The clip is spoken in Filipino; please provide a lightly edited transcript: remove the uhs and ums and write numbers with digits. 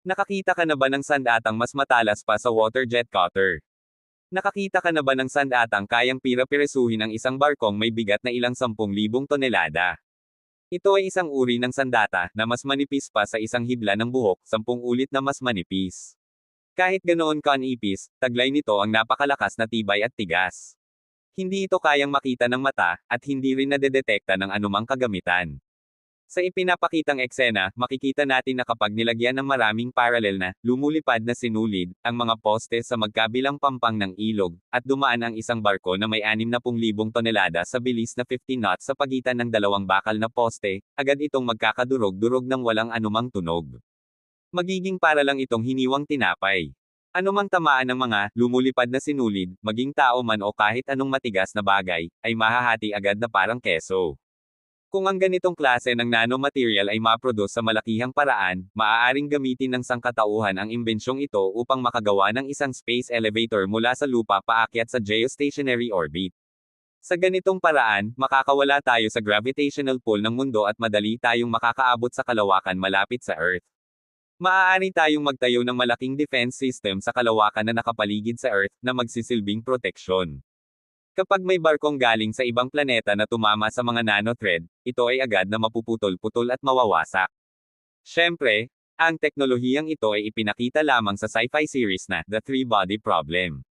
Nakakita ka na ba ng sandatang mas matalas pa sa water jet cutter? Nakakita ka na ba ng sandatang kayang pira-piresuhin ang isang barkong may bigat na ilang 10,000 tonelada? Ito ay isang uri ng sandata na mas manipis pa sa isang hibla ng buhok, 10 ulit na mas manipis. Kahit ganoon kanipis, taglay nito ang napakalakas na tibay at tigas. Hindi ito kayang makita ng mata, at hindi rin nadedetekta ng anumang kagamitan. Sa ipinapakitang eksena, makikita natin na kapag nilagyan ng maraming paralel na, lumulipad na sinulid, ang mga poste sa magkabilang pampang ng ilog, at dumaan ang isang barko na may 60,000 tonelada sa bilis na 50 knots sa pagitan ng dalawang bakal na poste, agad itong magkakadurog-durog ng walang anumang tunog. Magiging para lang itong hiniwang tinapay. Anumang tamaan ng mga lumulipad na sinulid, maging tao man o kahit anong matigas na bagay, ay mahahati agad na parang keso. Kung ang ganitong klase ng nanomaterial ay maproduce sa malakihang paraan, maaaring gamitin ng sangkatauhan ang imbensyong ito upang makagawa ng isang space elevator mula sa lupa paakyat sa geostationary orbit. Sa ganitong paraan, makakawala tayo sa gravitational pull ng mundo at madali tayong makakaabot sa kalawakan malapit sa Earth. Maaari tayong magtayo ng malaking defense system sa kalawakan na nakapaligid sa Earth na magsisilbing proteksyon. Kapag may barkong galing sa ibang planeta na tumama sa mga nanothread, ito ay agad na mapuputol-putol at mawawasak. Siyempre, ang teknolohiyang ito ay ipinakita lamang sa sci-fi series na The Three-Body Problem.